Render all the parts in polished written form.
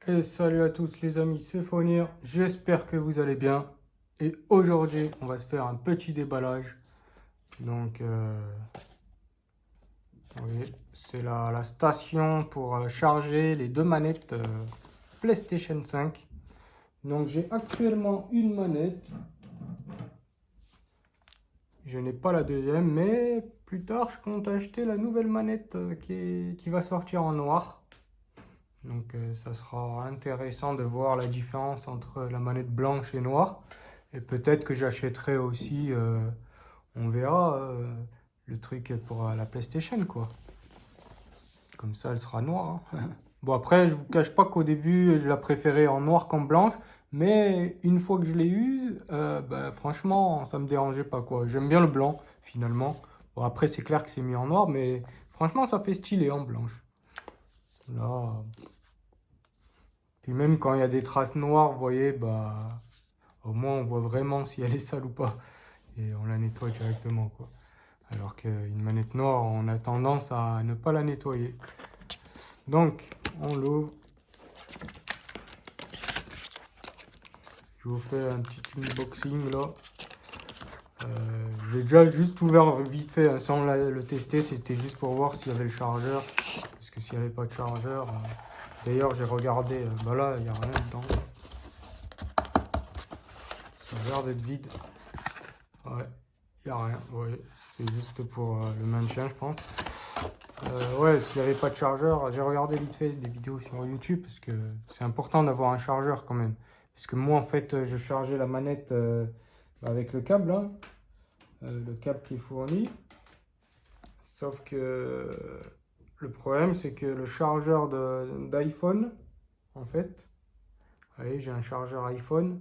Et salut à tous les amis, c'est Fonir, j'espère que vous allez bien. Et aujourd'hui, on va se faire un petit déballage. Donc, oui, c'est la station pour charger les deux manettes PlayStation 5. Donc, j'ai actuellement une manette. Je n'ai pas la deuxième, mais plus tard, je compte acheter la nouvelle manette qui va sortir en noir. Donc ça sera intéressant de voir la différence entre la manette blanche et noire. Et peut-être que j'achèterai aussi, on verra, le truc pour la PlayStation, quoi. Comme ça, elle sera noire, hein. Bon, après, je vous cache pas qu'au début, je la préférais en noir qu'en blanche. Mais une fois que je l'ai eue, bah, franchement, ça me dérangeait pas, quoi. J'aime bien le blanc, finalement. Bon, après, c'est clair que c'est mis en noir, mais franchement, ça fait stylé en blanche. Là, puis même quand il y a des traces noires, vous voyez, bah, au moins on voit vraiment si elle est sale ou pas. Et on la nettoie directement, quoi. Alors qu'une manette noire, on a tendance à ne pas la nettoyer. Donc, on l'ouvre. Je vous fais un petit unboxing là. J'ai déjà juste ouvert vite fait, hein, sans le tester. C'était juste pour voir s'il y avait le chargeur. Parce que s'il n'y avait pas de chargeur. D'ailleurs, j'ai regardé. Bah là, il n'y a rien dedans. Ça a l'air d'être vide. Ouais, il n'y a rien. Ouais, c'est juste pour le maintien, je pense. Ouais, s'il n'y avait pas de chargeur, j'ai regardé vite fait des vidéos sur YouTube parce que c'est important d'avoir un chargeur quand même. Parce que moi, en fait, je chargeais la manette avec le câble, hein, le câble qui est fourni. Sauf que le problème, c'est que le chargeur d'iPhone, en fait, vous voyez, j'ai un chargeur iPhone.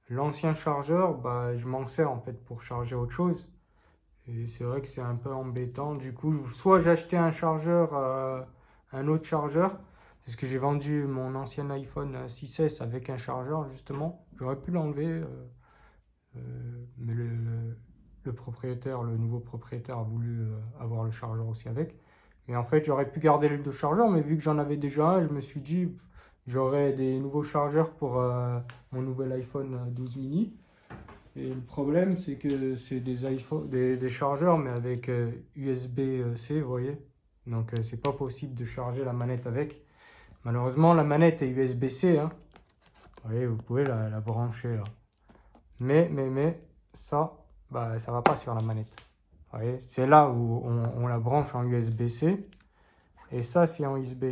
L'ancien chargeur, bah, je m'en sers en fait pour charger autre chose. Et c'est vrai que c'est un peu embêtant. Du coup, soit j'achetais un chargeur, un autre chargeur, parce que j'ai vendu mon ancien iPhone 6S avec un chargeur, justement. J'aurais pu l'enlever, mais le propriétaire, le nouveau propriétaire a voulu avoir le chargeur aussi avec. Et en fait, j'aurais pu garder les deux chargeurs, mais vu que j'en avais déjà un, je me suis dit, j'aurais des nouveaux chargeurs pour mon nouvel iPhone 12 mini. Et le problème, c'est que c'est des chargeurs, mais avec USB-C, vous voyez. Donc, c'est pas possible de charger la manette avec. Malheureusement, la manette est USB-C, hein. Vous voyez, vous pouvez la brancher là. Mais, ça, bah, ça va pas sur la manette. Vous voyez, c'est là où on la branche en USB-C. Et ça, c'est en USB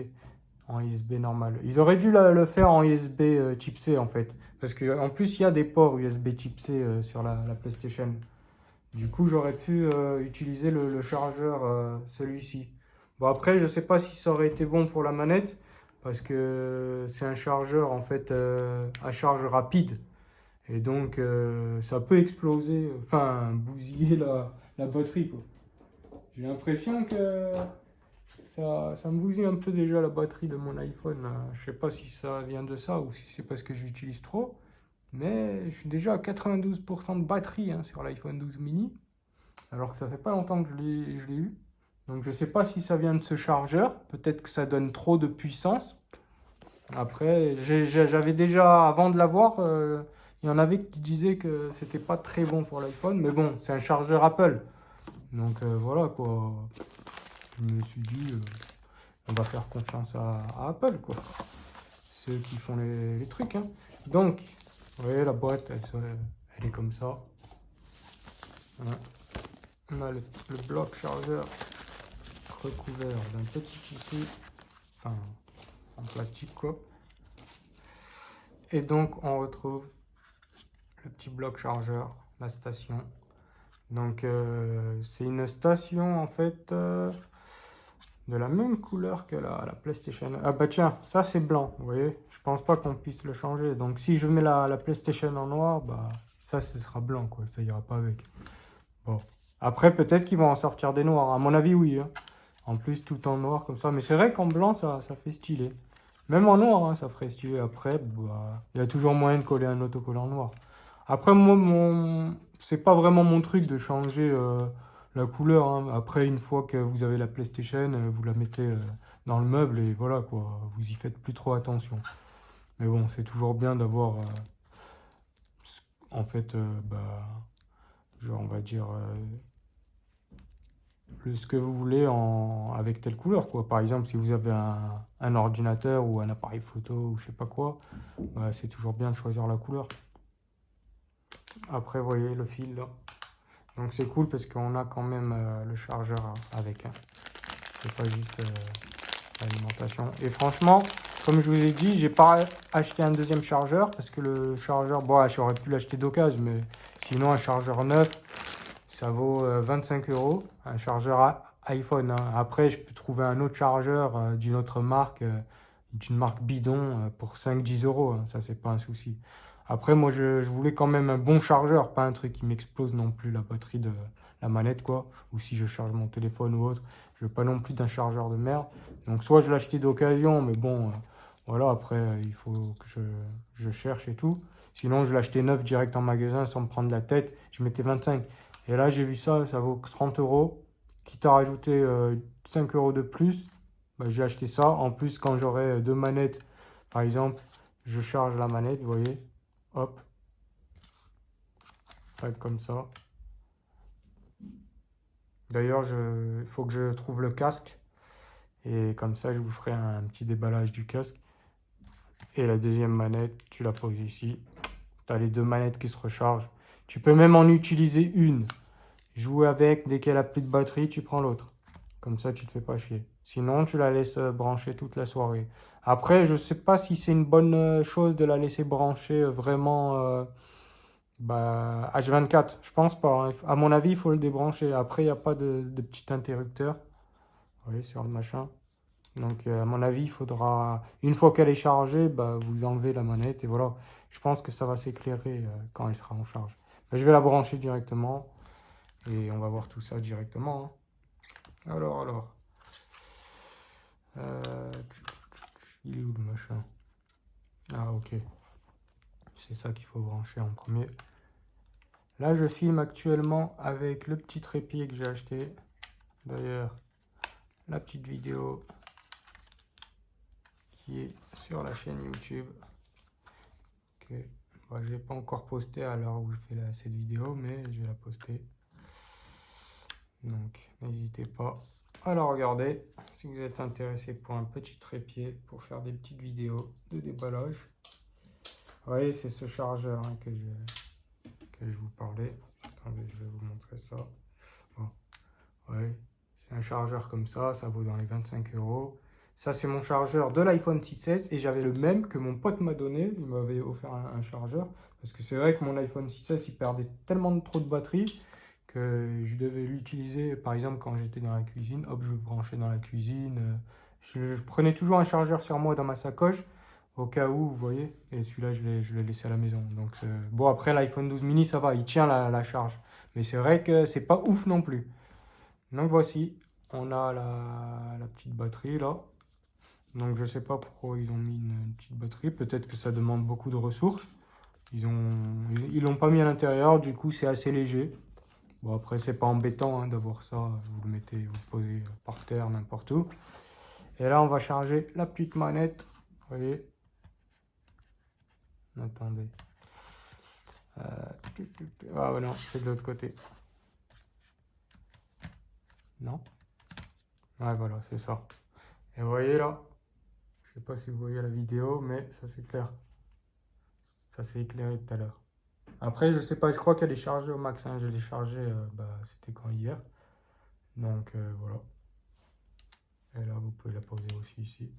normal. Ils auraient dû le faire en USB type C en fait. Parce qu'en plus, il y a des ports USB type C sur la PlayStation. Du coup, j'aurais pu utiliser le chargeur, celui-ci. Bon, après, je sais pas si ça aurait été bon pour la manette. Parce que c'est un chargeur en fait à charge rapide. Et donc, ça peut exploser, enfin, bousiller la batterie, quoi. J'ai l'impression que ça me bousille un peu déjà la batterie de mon iPhone, là. Je sais pas si ça vient de ça ou si c'est parce que j'utilise trop. Mais je suis déjà à 92% de batterie, hein, sur l'iPhone 12 mini. Alors que ça fait pas longtemps que je l'ai eu. Donc je sais pas si ça vient de ce chargeur. Peut-être que ça donne trop de puissance. Après, j'avais déjà, avant de l'avoir, il y en avait qui disaient que c'était pas très bon pour l'iPhone. Mais bon, c'est un chargeur Apple. Donc voilà quoi. Je me suis dit, on va faire confiance à Apple, quoi. Ceux qui font les trucs, hein. Donc, vous voyez, la boîte, elle est comme ça. Voilà. On a le bloc chargeur recouvert d'un petit tissu, enfin, en plastique, quoi. Et donc, on retrouve le petit bloc chargeur, la station. Donc, c'est une station, en fait, de la même couleur que la PlayStation. Ah bah tiens, ça c'est blanc, vous voyez. Je pense pas qu'on puisse le changer. Donc si je mets la PlayStation en noir, bah ça ce sera blanc, quoi. Ça ira pas avec. Bon. Après peut-être qu'ils vont en sortir des noirs. À mon avis oui, hein. En plus tout en noir comme ça. Mais c'est vrai qu'en blanc ça fait stylé. Même en noir, hein, ça ferait stylé. Après, bah, il y a toujours moyen de coller un autocollant noir. Après, moi, c'est pas vraiment mon truc de changer la couleur, hein. Après, une fois que vous avez la PlayStation, vous la mettez dans le meuble et voilà quoi. Vous y faites plus trop attention. Mais bon, c'est toujours bien d'avoir, en fait, genre, on va dire, ce que vous voulez avec telle couleur, quoi. Par exemple, si vous avez un ordinateur ou un appareil photo ou je sais pas quoi, bah, c'est toujours bien de choisir la couleur. Après, vous voyez le fil là. Donc c'est cool parce qu'on a quand même le chargeur avec. Hein. C'est pas juste l'alimentation. Et franchement, comme je vous ai dit, j'ai pas acheté un deuxième chargeur parce que le chargeur, bon, j'aurais pu l'acheter d'occasion, mais sinon un chargeur neuf, ça vaut 25 euros. Un chargeur iPhone. Hein. Après, je peux trouver un autre chargeur d'une autre marque, d'une marque bidon pour 5-10 euros. Hein. Ça, c'est pas un souci. Après, moi, je voulais quand même un bon chargeur, pas un truc qui m'explose non plus la batterie de la manette, quoi. Ou si je charge mon téléphone ou autre, je veux pas non plus d'un chargeur de merde. Donc, soit je l'ai acheté d'occasion, mais bon, voilà, après, il faut que je cherche et tout. Sinon, je l'ai acheté neuf direct en magasin sans me prendre la tête. Je mettais 25. Et là, j'ai vu ça, ça vaut 30 euros. Quitte à rajouter 5 euros de plus, bah, j'ai acheté ça. En plus, quand j'aurai deux manettes, par exemple, je charge la manette, vous voyez. Hop, tac, comme ça. D'ailleurs, il faut que je trouve le casque. Et comme ça, je vous ferai un petit déballage du casque. Et la deuxième manette, tu la poses ici. Tu as les deux manettes qui se rechargent. Tu peux même en utiliser une. Jouer avec, dès qu'elle a plus de batterie, tu prends l'autre. Comme ça, tu te fais pas chier. Sinon, tu la laisses brancher toute la soirée. Après, je sais pas si c'est une bonne chose de la laisser brancher vraiment H24. Je pense pas. Hein. À mon avis, il faut le débrancher. Après, il n'y a pas de petit interrupteur. Vous voyez, sur le machin. Donc, à mon avis, il faudra, une fois qu'elle est chargée, bah, vous enlevez la manette et voilà. Je pense que ça va s'éclairer quand elle sera en charge. Mais je vais la brancher directement et on va voir tout ça directement. Hein. Alors. Euh, il est où le machin? Ah, ok. C'est ça qu'il faut brancher en premier. Là, je filme actuellement avec le petit trépied que j'ai acheté. D'ailleurs, la petite vidéo qui est sur la chaîne YouTube. Ok. Bon, je n'ai pas encore posté à l'heure où je fais cette vidéo, mais je vais la poster. Donc, n'hésitez pas à la regarder si vous êtes intéressé pour un petit trépied pour faire des petites vidéos de déballage. Vous voyez, c'est ce chargeur hein, que je vous parlais. Attendez, je vais vous montrer ça. Bon. Ouais, c'est un chargeur comme ça vaut dans les 25 euros. Ça, c'est mon chargeur de l'iPhone 6S et j'avais le même que mon pote m'a donné. Il m'avait offert un chargeur parce que c'est vrai que mon iPhone 6S il perdait tellement trop de batterie que je devais l'utiliser. Par exemple, quand j'étais dans la cuisine, hop, je le branchais dans la cuisine. Je prenais toujours un chargeur sur moi dans ma sacoche au cas où, vous voyez. Et celui-là, je l'ai laissé à la maison. Donc, bon, après, l'iPhone 12 mini, ça va, il tient la charge. Mais c'est vrai que c'est pas ouf non plus. Donc voici, on a la petite batterie là. Donc je sais pas pourquoi ils ont mis une petite batterie. Peut-être que ça demande beaucoup de ressources. Ils l'ont pas mis à l'intérieur, du coup c'est assez léger. Bon après c'est pas embêtant hein, d'avoir ça. Vous le mettez, vous le posez par terre, n'importe où. Et là on va charger la petite manette. Vous voyez. Attendez. Ah non, c'est de l'autre côté. Non. Ouais voilà, c'est ça. Et vous voyez là. Je sais pas si vous voyez la vidéo, mais ça c'est clair. Ça s'est éclairé tout à l'heure. Après, je sais pas, je crois qu'elle est chargée au max. Hein. Je l'ai chargée, c'était quand hier. Donc voilà. Et là, vous pouvez la poser aussi ici.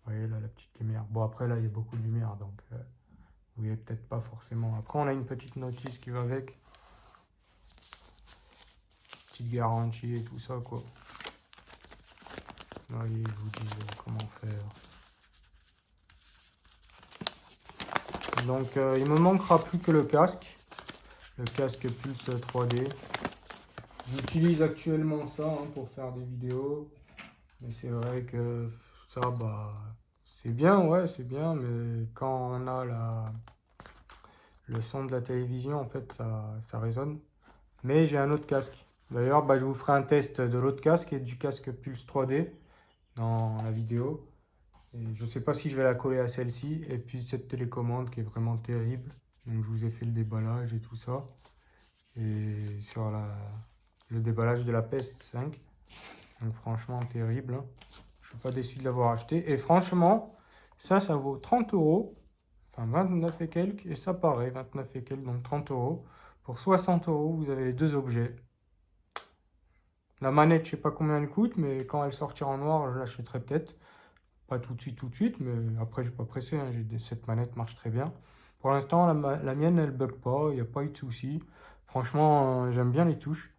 Vous voyez là la petite lumière. Bon, après là, il y a beaucoup de lumière, donc vous voyez peut-être pas forcément. Après, on a une petite notice qui va avec. Petite garantie et tout ça, quoi. Vous voyez, je vous dis comment faire. Donc, il me manquera plus que le casque. Le casque Pulse 3D. J'utilise actuellement ça hein, pour faire des vidéos. Mais c'est vrai que ça, c'est bien, ouais, c'est bien. Mais quand on a le son de la télévision, en fait, ça résonne. Mais j'ai un autre casque. D'ailleurs, je vous ferai un test de l'autre casque et du casque Pulse 3D dans la vidéo. Et je sais pas si je vais la coller à celle-ci. Et puis cette télécommande qui est vraiment terrible. Donc je vous ai fait le déballage et tout ça. Et sur le déballage de la PS5. Donc franchement terrible, hein. Je suis pas déçu de l'avoir acheté. Et franchement, ça vaut 30 euros. Enfin 29 et quelques. Et ça pareil, 29 et quelques, donc 30 euros. Pour 60 euros, vous avez les deux objets. La manette, je sais pas combien elle coûte, mais quand elle sortira en noir, je l'achèterai peut-être. Pas tout de suite, mais après, je suis pas pressé, hein. Cette manette marche très bien. Pour l'instant, la mienne, elle bug pas, il n'y a pas eu de souci. Franchement, j'aime bien les touches.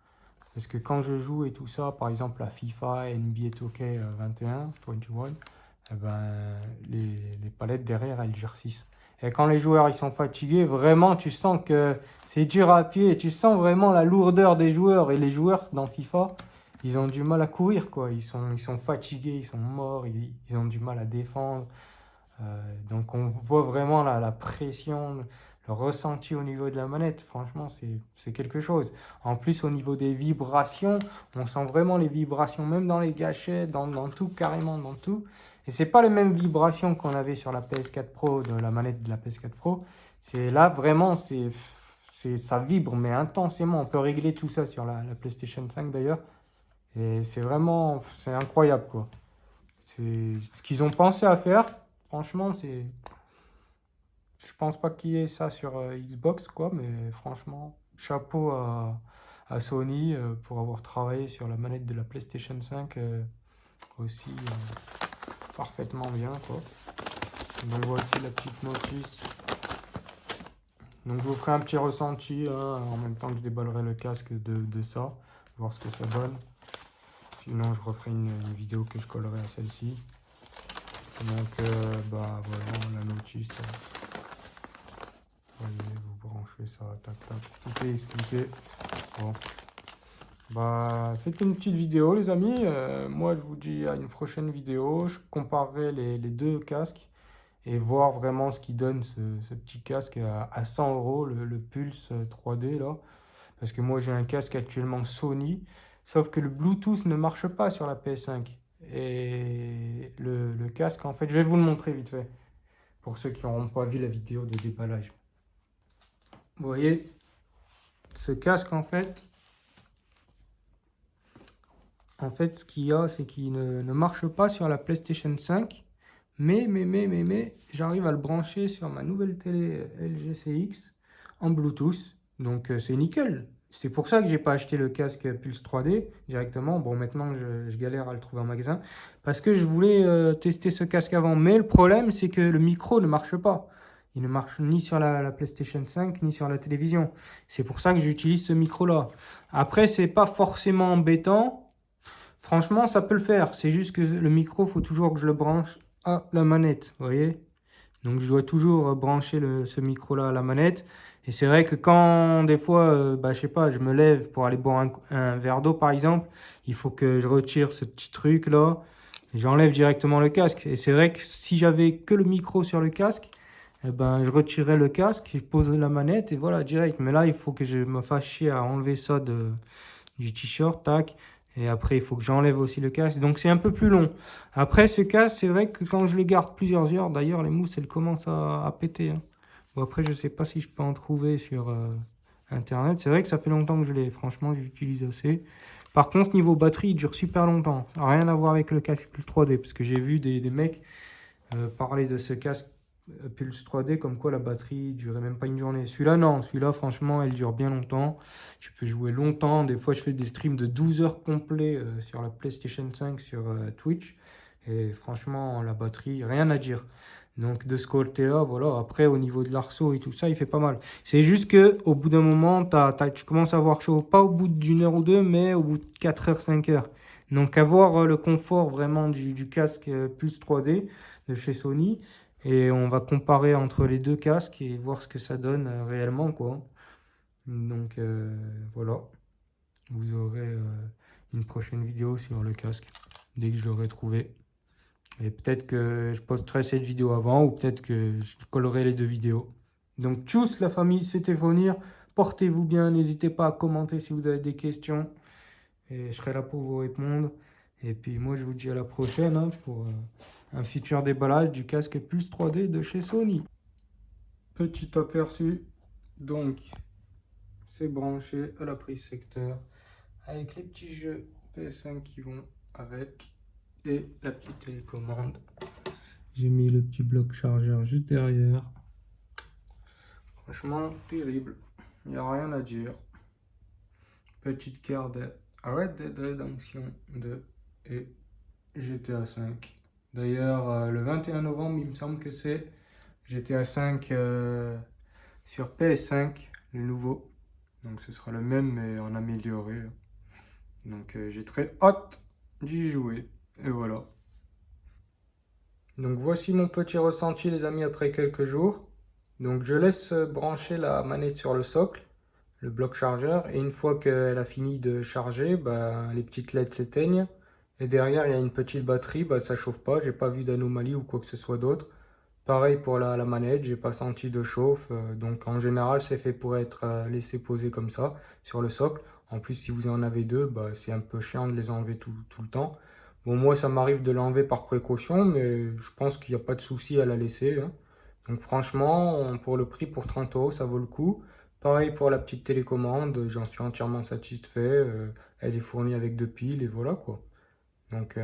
Parce que quand je joue et tout ça, par exemple la FIFA, NBA 2K 21, 21, eh ben, les palettes derrière, elles durcissent. Et quand les joueurs ils sont fatigués, vraiment, tu sens que c'est dur à appuyer. Tu sens vraiment la lourdeur des joueurs. Et les joueurs dans FIFA, ils ont du mal à courir, quoi. Ils sont fatigués, ils sont morts, ils ont du mal à défendre. Donc on voit vraiment la pression, le ressenti au niveau de la manette. Franchement, c'est quelque chose. En plus, au niveau des vibrations, on sent vraiment les vibrations, même dans les gâchettes, dans tout, carrément dans tout. Et c'est pas les mêmes vibrations qu'on avait sur la PS4 Pro, de la manette de la PS4 Pro. C'est là vraiment, ça vibre, mais intensément. On peut régler tout ça sur la PlayStation 5 d'ailleurs. Et c'est incroyable, quoi. C'est ce qu'ils ont pensé à faire. Franchement, je pense pas qu'il y ait ça sur Xbox, quoi, mais franchement, chapeau à Sony pour avoir travaillé sur la manette de la PlayStation 5 aussi parfaitement bien, quoi. Donc voici la petite notice. Donc je vous ferai un petit ressenti hein, en même temps que je déballerai le casque de ça, voir ce que ça donne. Sinon, je referai une vidéo que je collerai à celle-ci. Donc, bah voilà, la notice. Voyez, vous branchez ça, tac, tac. Tout est expliqué. Bon. Bah, c'était une petite vidéo, les amis. Moi, je vous dis à une prochaine vidéo. Je comparerai les deux casques et voir vraiment ce qui donne ce petit casque à 100 euros, le Pulse 3D là. Parce que moi, j'ai un casque actuellement Sony. Sauf que le Bluetooth ne marche pas sur la PS5. Et le casque, en fait, je vais vous le montrer vite fait. Pour ceux qui n'auront pas vu la vidéo de déballage. Vous voyez, ce casque, en fait, ce qu'il y a, c'est qu'il ne marche pas sur la PlayStation 5. Mais, j'arrive à le brancher sur ma nouvelle télé LG CX en Bluetooth. Donc, c'est nickel. C'est pour ça que j'ai pas acheté le casque Pulse 3D directement. Bon, maintenant, je galère à le trouver en magasin. Parce que je voulais tester ce casque avant. Mais le problème, c'est que le micro ne marche pas. Il ne marche ni sur la PlayStation 5, ni sur la télévision. C'est pour ça que j'utilise ce micro-là. Après, c'est pas forcément embêtant. Franchement, ça peut le faire. C'est juste que le micro, il faut toujours que je le branche à la manette. Vous voyez? Donc, je dois toujours brancher ce micro-là à la manette. Et c'est vrai que quand, des fois, bah, je sais pas, je me lève pour aller boire un verre d'eau, par exemple, il faut que je retire ce petit truc-là. J'enlève directement le casque. Et c'est vrai que si j'avais que le micro sur le casque, eh ben, je retirais le casque, je poserais la manette et voilà, direct. Mais là, il faut que je me fasse chier à enlever ça du t-shirt, tac. Et après, il faut que j'enlève aussi le casque. Donc, c'est un peu plus long. Après, ce casque, c'est vrai que quand je les garde plusieurs heures, d'ailleurs, les mousses, elles commencent à péter, hein. Bon, après, je sais pas si je peux en trouver sur Internet. C'est vrai que ça fait longtemps que je l'ai. Franchement, j'utilise assez. Par contre, niveau batterie, il dure super longtemps. Rien à voir avec le casque Pulse 3D. Parce que j'ai vu des mecs parler de ce casque Pulse 3D comme quoi la batterie durait même pas une journée. Celui-là, non. Celui-là, franchement, elle dure bien longtemps. Tu peux jouer longtemps. Des fois, je fais des streams de 12 heures complets sur la PlayStation 5 sur Twitch. Et franchement, la batterie, rien à dire. Donc, de ce côté-là, voilà. Après, au niveau de l'arceau et tout ça, il fait pas mal. C'est juste que au bout d'un moment, tu commences à avoir chaud. Pas au bout d'une heure ou deux, mais au bout de 4 heures, 5 heures. Donc, avoir le confort vraiment du casque Pulse 3D de chez Sony. Et on va comparer entre les deux casques et voir ce que ça donne réellement, quoi. Donc, voilà. Vous aurez une prochaine vidéo sur le casque dès que je l'aurai trouvé. Et peut-être que je posterai cette vidéo avant ou peut-être que je collerai les deux vidéos. Donc, tchuss la famille, c'était Fonir. Portez-vous bien, n'hésitez pas à commenter si vous avez des questions. Et je serai là pour vous répondre. Et puis moi, je vous dis à la prochaine hein, pour un feature déballage du casque Pulse 3D de chez Sony. Petit aperçu, donc c'est branché à la prise secteur avec les petits jeux PS5 qui vont avec et la petite télécommande. J'ai mis le petit bloc chargeur juste derrière. Franchement, terrible. Il n'y a rien à dire. Petite carte de Red Dead Redemption 2 et GTA 5. D'ailleurs, le 21 novembre, il me semble que c'est GTA 5 sur PS5, le nouveau. Donc ce sera le même mais en amélioré. Donc j'ai très hâte d'y jouer. Et voilà. Donc voici mon petit ressenti les amis après quelques jours. Donc je laisse brancher la manette sur le socle, le bloc chargeur, et une fois qu'elle a fini de charger, bah, les petites LED s'éteignent. Et derrière il y a une petite batterie, bah, ça chauffe pas, j'ai pas vu d'anomalie ou quoi que ce soit d'autre. Pareil pour la manette, j'ai pas senti de chauffe, donc en général c'est fait pour être laissé poser comme ça sur le socle. En plus si vous en avez deux, bah, c'est un peu chiant de les enlever tout le temps. Bon moi ça m'arrive de l'enlever par précaution, mais je pense qu'il n'y a pas de souci à la laisser, hein. Donc franchement, pour le prix, pour 30 euros, ça vaut le coup. Pareil pour la petite télécommande, j'en suis entièrement satisfait. Elle est fournie avec 2 piles et voilà quoi. Donc,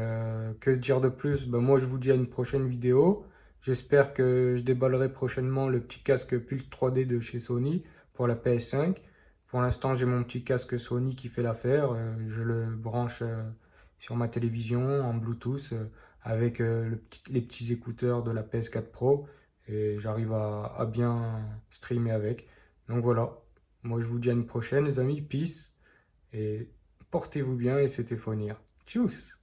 que dire de plus? Ben, moi, je vous dis à une prochaine vidéo. J'espère que je déballerai prochainement le petit casque Pulse 3D de chez Sony pour la PS5. Pour l'instant, j'ai mon petit casque Sony qui fait l'affaire. Je le branche sur ma télévision en Bluetooth avec les petits écouteurs de la PS4 Pro. Et j'arrive à bien streamer avec. Donc voilà. Moi, je vous dis à une prochaine, les amis. Peace. Et portez-vous bien et c'était Fonir. Tchuss!